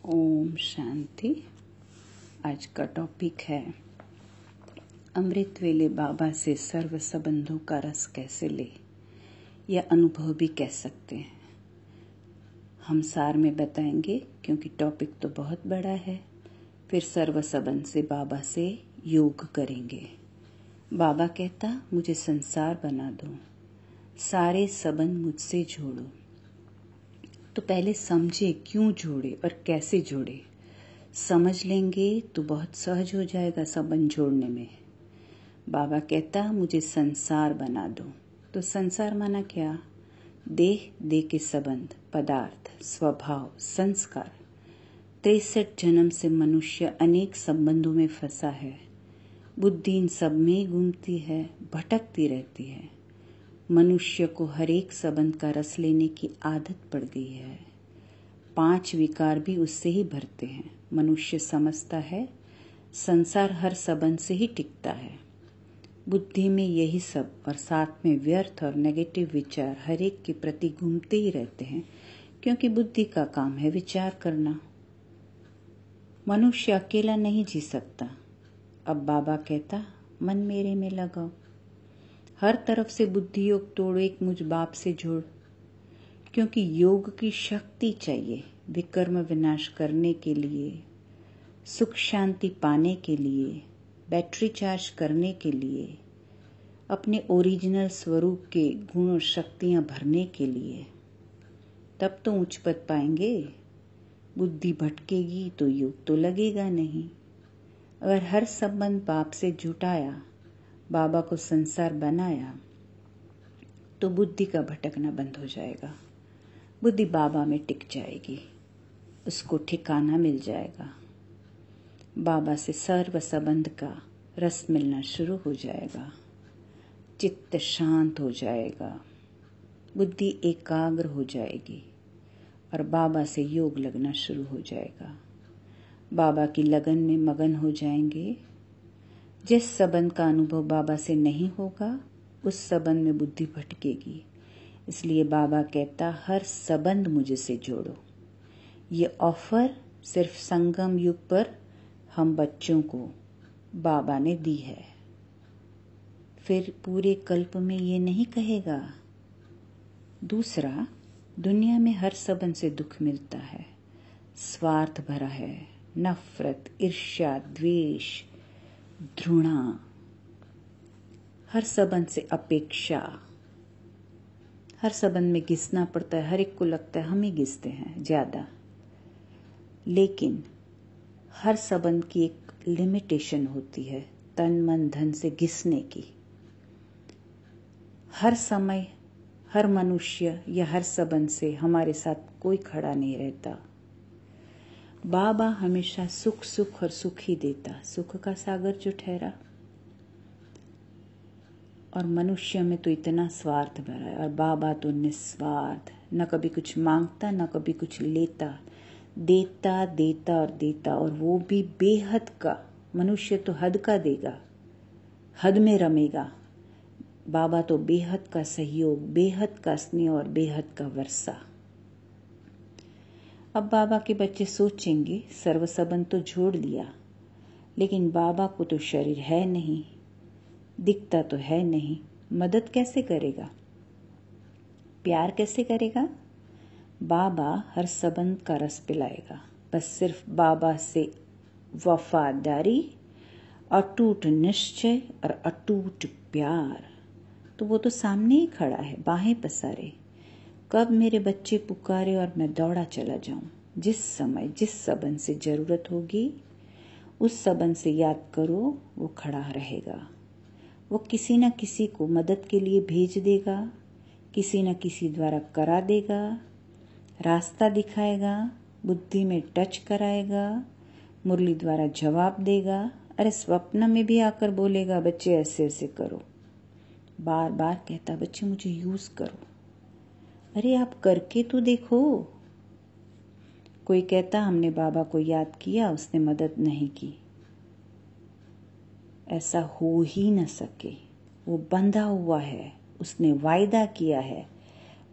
ओम शांति। आज का टॉपिक है अमृत वेले बाबा से सर्व संबंधों का रस कैसे ले या अनुभव भी कह सकते हैं। हम सार में बताएंगे क्योंकि टॉपिक तो बहुत बड़ा है। फिर सर्व संबंध से बाबा से योग करेंगे। बाबा कहता मुझे संसार बना दो, सारे संबंध मुझसे जोड़ो। तो पहले समझे क्यों जोड़े और कैसे जोड़े। समझ लेंगे तो बहुत सहज हो जाएगा संबंध जोड़ने में। बाबा कहता मुझे संसार बना दो। तो संसार माना क्या? देह के संबंध, पदार्थ, स्वभाव, संस्कार। 63 जन्म से मनुष्य अनेक संबंधों में फंसा है। बुद्धि इन सब में घूमती है, भटकती रहती है। मनुष्य को हर एक संबंध का रस लेने की आदत पड़ गई है। 5 विकार भी उससे ही भरते हैं। मनुष्य समझता है संसार हर संबंध से ही टिकता है। बुद्धि में यही सब और साथ में व्यर्थ और नेगेटिव विचार हर एक के प्रति घूमते ही रहते हैं, क्योंकि बुद्धि का काम है विचार करना। मनुष्य अकेला नहीं जी सकता। अब बाबा कहता मन मेरे में लगाओ, हर तरफ से बुद्धि योग तोड़ो, एक मुझ बाप से जोड़। क्योंकि योग की शक्ति चाहिए विकर्म विनाश करने के लिए, सुख शांति पाने के लिए, बैटरी चार्ज करने के लिए, अपने ओरिजिनल स्वरूप के गुण और शक्तियां भरने के लिए। तब तो उच्च पद पाएंगे। बुद्धि भटकेगी तो योग तो लगेगा नहीं। अगर हर संबंध बाप से जुटाया, बाबा को संसार बनाया, तो बुद्धि का भटकना बंद हो जाएगा। बुद्धि बाबा में टिक जाएगी, उसको ठिकाना मिल जाएगा। बाबा से सर्व संबंध का रस मिलना शुरू हो जाएगा। चित्त शांत हो जाएगा, बुद्धि एकाग्र हो जाएगी और बाबा से योग लगना शुरू हो जाएगा। बाबा की लगन में मगन हो जाएंगे। जिस संबंध का अनुभव बाबा से नहीं होगा, उस संबंध में बुद्धि भटकेगी। इसलिए बाबा कहता हर संबंध मुझे से जोड़ो। ये ऑफर सिर्फ संगम युग पर हम बच्चों को बाबा ने दी है। फिर पूरे कल्प में ये नहीं कहेगा। दूसरा, दुनिया में हर संबंध से दुख मिलता है, स्वार्थ भरा है, नफरत, ईर्ष्या, द्वेष, घृणा, हर संबंध से अपेक्षा। हर संबंध में घिसना पड़ता है। हर एक को लगता है हम ही घिसते हैं ज्यादा। लेकिन हर संबंध की एक लिमिटेशन होती है, तन मन धन से घिसने की। हर समय हर मनुष्य या हर संबंध से हमारे साथ कोई खड़ा नहीं रहता। बाबा हमेशा सुख सुख और सुख ही देता, सुख का सागर जो ठहरा। और मनुष्य में तो इतना स्वार्थ भरा है, और बाबा तो निस्वार्थ, न कभी कुछ मांगता न कभी कुछ लेता, देता देता और देता, और वो भी बेहद का। मनुष्य तो हद का देगा, हद में रमेगा। बाबा तो बेहद का सहयोग, बेहद का स्नेह और बेहद का वर्षा। अब बाबा के बच्चे सोचेंगे सर्व संबंध तो जोड़ लिया, लेकिन बाबा को तो शरीर है नहीं, दिखता तो है नहीं, मदद कैसे करेगा, प्यार कैसे करेगा? बाबा हर संबंध का रस पिलाएगा। बस सिर्फ बाबा से वफादारी, अटूट निश्चय और अटूट प्यार। तो वो तो सामने ही खड़ा है, बाहें पसारे। कब मेरे बच्चे पुकारे और मैं दौड़ा चला जाऊं। जिस समय जिस संबंध से जरूरत होगी, उस संबंध से याद करो, वो खड़ा रहेगा। वो किसी न किसी को मदद के लिए भेज देगा, किसी न किसी द्वारा करा देगा, रास्ता दिखाएगा, बुद्धि में टच कराएगा, मुरली द्वारा जवाब देगा। अरे स्वप्न में भी आकर बोलेगा बच्चे ऐसे ऐसे करो। बार बार कहता बच्चे मुझे यूज करो। अरे आप करके तो देखो। कोई कहता हमने बाबा को याद किया, उसने मदद नहीं की। ऐसा हो ही न सके। वो बंधा हुआ है, उसने वायदा किया है।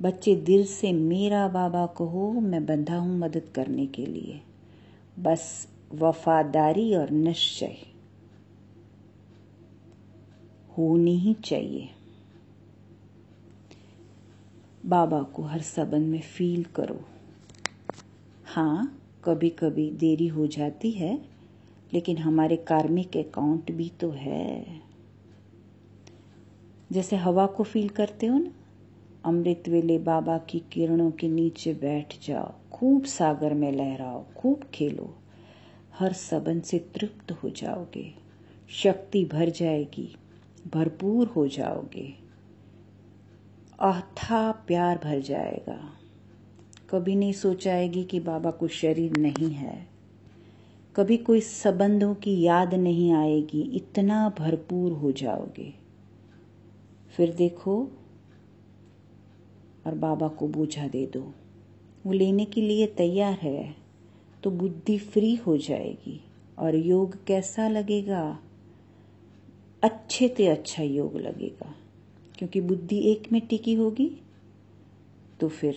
बच्चे दिल से मेरा बाबा कहो, मैं बंधा हूं मदद करने के लिए। बस वफादारी और निश्चय होनी ही चाहिए। बाबा को हर संबंध में फील करो। हाँ, कभी कभी देरी हो जाती है, लेकिन हमारे कार्मिक अकाउंट भी तो है। जैसे हवा को फील करते हो ना, अमृत वेले बाबा की किरणों के नीचे बैठ जाओ, खूब सागर में लहराओ, खूब खेलो, हर संबंध से तृप्त हो जाओगे, शक्ति भर जाएगी, भरपूर हो जाओगे, अथाह प्यार भर जाएगा। कभी नहीं सोचाएगी कि बाबा को शरीर नहीं है, कभी कोई संबंधों की याद नहीं आएगी, इतना भरपूर हो जाओगे। फिर देखो और बाबा को बोझा दे दो, वो लेने के लिए तैयार है, तो बुद्धि फ्री हो जाएगी। और योग कैसा लगेगा? अच्छे से अच्छा योग लगेगा, क्योंकि बुद्धि एक में टिकी होगी। तो फिर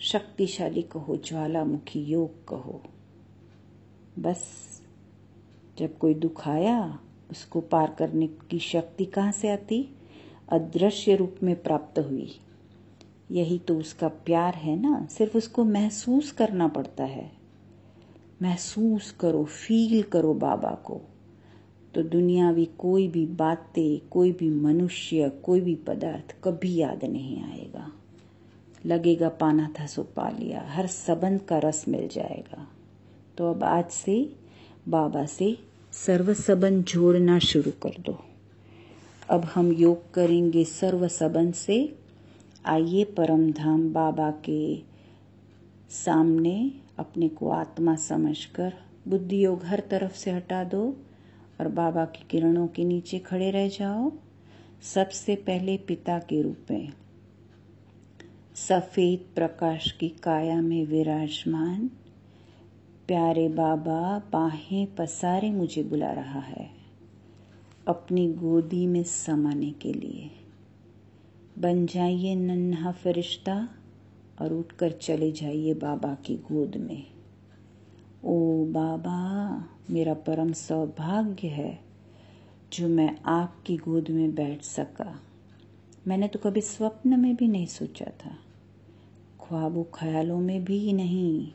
शक्तिशाली कहो, ज्वालामुखी योग कहो। बस जब कोई दुख आया, उसको पार करने की शक्ति कहाँ से आती? अदृश्य रूप में प्राप्त हुई। यही तो उसका प्यार है ना, सिर्फ उसको महसूस करना पड़ता है। महसूस करो, फील करो बाबा को, तो दुनियावी कोई भी बातें, कोई भी मनुष्य, कोई भी पदार्थ कभी याद नहीं आएगा। लगेगा पाना था सो पा लिया, हर संबंध का रस मिल जाएगा। तो अब आज से बाबा से सर्व संबंध जोड़ना शुरू कर दो। अब हम योग करेंगे सर्व संबंध से। आइए परम धाम बाबा के सामने अपने को आत्मा समझकर बुद्धि योग हर तरफ से हटा दो और बाबा की किरणों के नीचे खड़े रह जाओ। सबसे पहले पिता के रूप में सफेद प्रकाश की काया में विराजमान प्यारे बाबा बाहें पसारे मुझे बुला रहा है अपनी गोदी में समाने के लिए। बन जाइए नन्हा फरिश्ता और उठकर चले जाइए बाबा की गोद में। ओ बाबा, मेरा परम सौभाग्य है जो मैं आपकी गोद में बैठ सका। मैंने तो कभी स्वप्न में भी नहीं सोचा था, ख्वाबों ख्यालों में भी नहीं,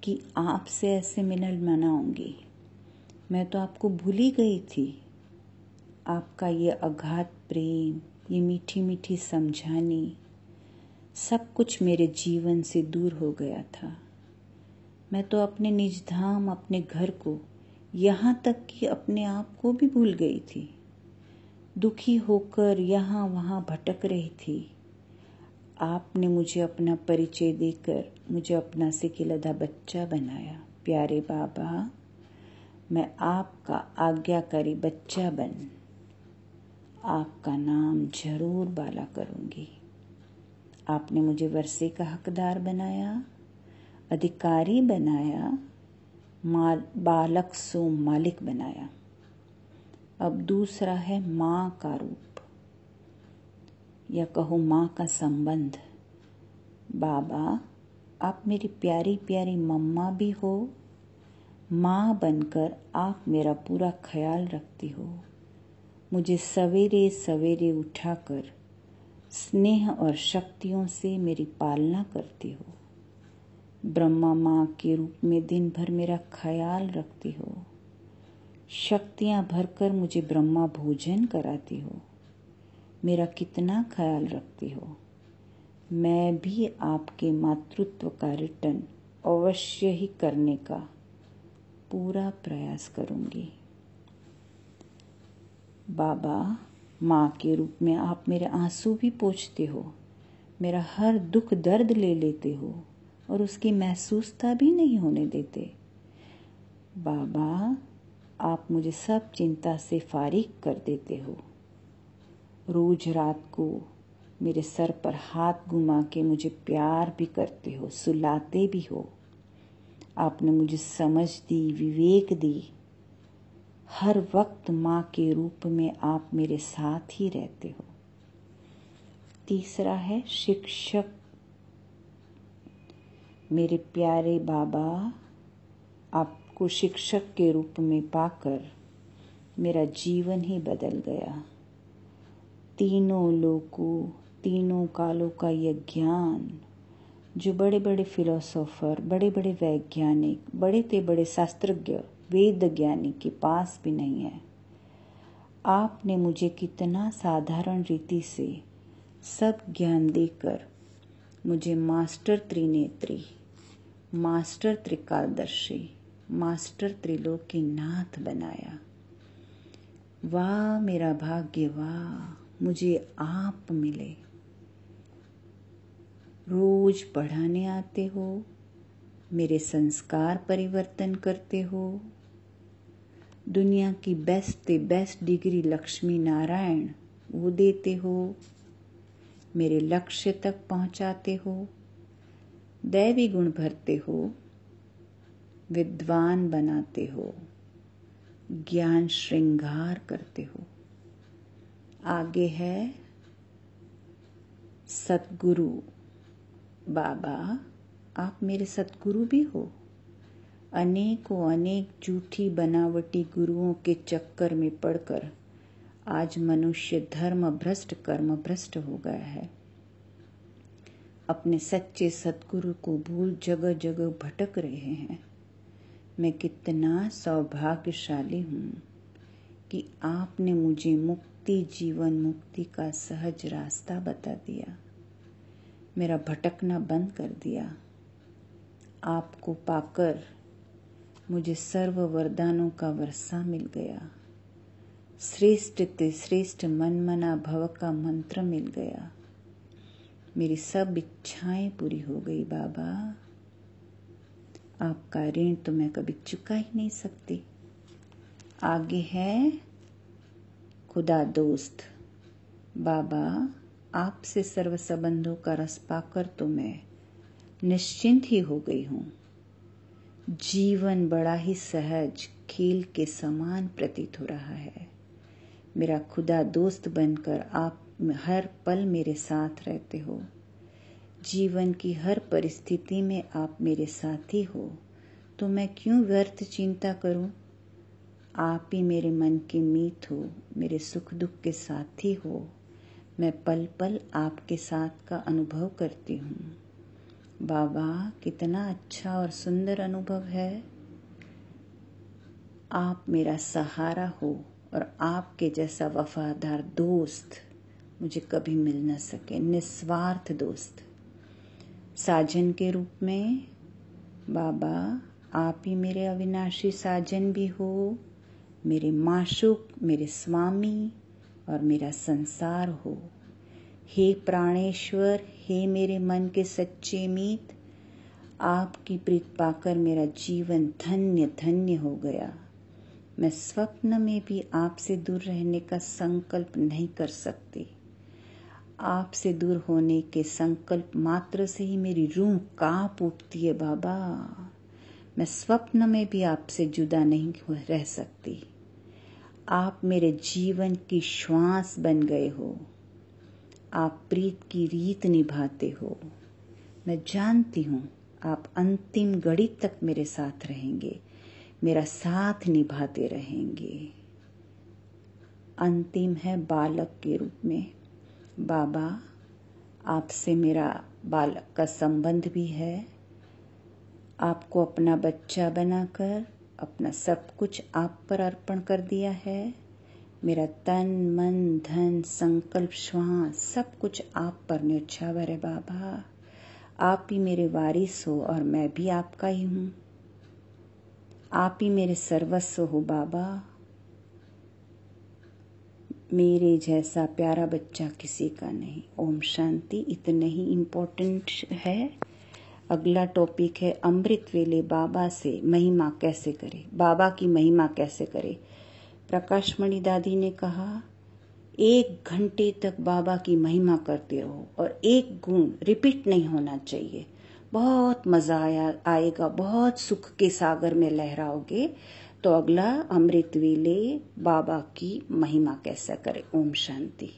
कि आपसे ऐसे मिलन मनाऊंगी। मैं तो आपको भूल ही गई थी। आपका ये अगाध प्रेम, ये मीठी मीठी समझानी, सब कुछ मेरे जीवन से दूर हो गया था। मैं तो अपने निज धाम, अपने घर को, यहाँ तक कि अपने आप को भी भूल गई थी। दुखी होकर यहाँ वहाँ भटक रही थी। आपने मुझे अपना परिचय देकर मुझे अपना सिकिलधा बच्चा बनाया। प्यारे बाबा, मैं आपका आज्ञाकारी बच्चा बन आपका नाम जरूर बाला करूंगी। आपने मुझे वर्षे का हकदार बनाया, अधिकारी बनाया, बालक सो मालिक बनाया। अब दूसरा है माँ का रूप, या कहो माँ का संबंध। बाबा, आप मेरी प्यारी प्यारी मम्मा भी हो। माँ बनकर आप मेरा पूरा ख्याल रखती हो। मुझे सवेरे सवेरे उठाकर स्नेह और शक्तियों से मेरी पालना करती हो। ब्रह्मा माँ के रूप में दिन भर मेरा ख्याल रखती हो। शक्तियाँ भरकर मुझे ब्रह्मा भोजन कराती हो। मेरा कितना ख्याल रखती हो। मैं भी आपके मातृत्व का रिटर्न अवश्य ही करने का पूरा प्रयास करूंगी। बाबा, माँ के रूप में आप मेरे आंसू भी पोंछते हो, मेरा हर दुख दर्द ले लेते हो और उसकी महसूसता भी नहीं होने देते। बाबा, आप मुझे सब चिंता से फारिग कर देते हो। रोज रात को मेरे सर पर हाथ घुमा के मुझे प्यार भी करते हो, सुलाते भी हो। आपने मुझे समझ दी, विवेक दी। हर वक्त माँ के रूप में आप मेरे साथ ही रहते हो। तीसरा है शिक्षक। मेरे प्यारे बाबा, आपको शिक्षक के रूप में पाकर मेरा जीवन ही बदल गया। तीनों लोकों, तीनों कालों का यह ज्ञान जो बड़े बड़े फिलोसोफर, बड़े बड़े वैज्ञानिक, बड़े ते बड़े शास्त्रज्ञ, वेद ज्ञानी के पास भी नहीं है, आपने मुझे कितना साधारण रीति से सब ज्ञान देकर मुझे मास्टर त्रिनेत्री, मास्टर त्रिकालदर्शी, मास्टर त्रिलोकीनाथ बनाया। वाह मेरा भाग्य, वाह मुझे आप मिले। रोज पढ़ाने आते हो, मेरे संस्कार परिवर्तन करते हो, दुनिया की बेस्ट डिग्री लक्ष्मी नारायण वो देते हो, मेरे लक्ष्य तक पहुंचाते हो, दैवी गुण भरते हो, विद्वान बनाते हो, ज्ञान श्रृंगार करते हो। आगे है सतगुरु। बाबा आप मेरे सतगुरु भी हो। अनेकों अनेक झूठी बनावटी गुरुओं के चक्कर में पड़कर आज मनुष्य धर्म भ्रष्ट, कर्म भ्रष्ट हो गया है। अपने सच्चे सतगुरु को भूल जगह जगह भटक रहे हैं। मैं कितना सौभाग्यशाली हूँ कि आपने मुझे मुक्ति, जीवन मुक्ति का सहज रास्ता बता दिया, मेरा भटकना बंद कर दिया। आपको पाकर मुझे सर्व वरदानों का वर्षा मिल गया। श्रेष्ठ ते श्रेष्ठ मन मना भव का मंत्र मिल गया। मेरी सब इच्छाएं पूरी हो गई बाबा। आपका ऋण तो मैं कभी चुका ही नहीं सकती। आगे है खुदा दोस्त। बाबा आपसे सर्व संबंधों का रस पाकर तो मैं निश्चिंत ही हो गई हूँ। जीवन बड़ा ही सहज खेल के समान प्रतीत हो रहा है। मेरा खुदा दोस्त बनकर आप हर पल मेरे साथ रहते हो। जीवन की हर परिस्थिति में आप मेरे साथी हो, तो मैं क्यों व्यर्थ चिंता करूं। आप ही मेरे मन के मीत हो, मेरे सुख दुख के साथी हो। मैं पल पल आपके साथ का अनुभव करती हूँ। बाबा कितना अच्छा और सुंदर अनुभव है। आप मेरा सहारा हो और आपके जैसा वफादार दोस्त मुझे कभी मिल न सके। निस्वार्थ दोस्त साजन के रूप में। बाबा आप ही मेरे अविनाशी साजन भी हो, मेरे माशूक, मेरे स्वामी और मेरा संसार हो। हे प्राणेश्वर, हे मेरे मन के सच्चे मीत, आपकी प्रीत पाकर मेरा जीवन धन्य धन्य हो गया। मैं स्वप्न में भी आपसे दूर रहने का संकल्प नहीं कर सकती। आपसे दूर होने के संकल्प मात्र से ही मेरी रूह कांप उठती है बाबा। मैं स्वप्न में भी आपसे जुदा नहीं रह सकती। आप मेरे जीवन की श्वास बन गए हो। आप प्रीत की रीत निभाते हो। मैं जानती हूँ आप अंतिम घड़ी तक मेरे साथ रहेंगे, मेरा साथ निभाते रहेंगे। अंतिम है बालक के रूप में। बाबा आपसे मेरा बालक का संबंध भी है। आपको अपना बच्चा बनाकर अपना सब कुछ आप पर अर्पण कर दिया है। मेरा तन मन धन संकल्प श्वास सब कुछ आप पर न्यौछावर है बाबा। आप ही मेरे वारिस हो और मैं भी आपका ही हूँ। आप ही मेरे सर्वस्व हो बाबा। मेरे जैसा प्यारा बच्चा किसी का नहीं। ओम शांति। इतने ही इम्पोर्टेंट है। अगला टॉपिक है अमृत वेले बाबा से महिमा कैसे करे, बाबा की महिमा कैसे करे। प्रकाशमणि दादी ने कहा 1 घंटे तक बाबा की महिमा करते रहो और एक गुण रिपीट नहीं होना चाहिए। बहुत मजा आएगा, बहुत सुख के सागर में लहराओगे। तो अगला अमृत वेले बाबा की महिमा कैसे करे। ओम शांति।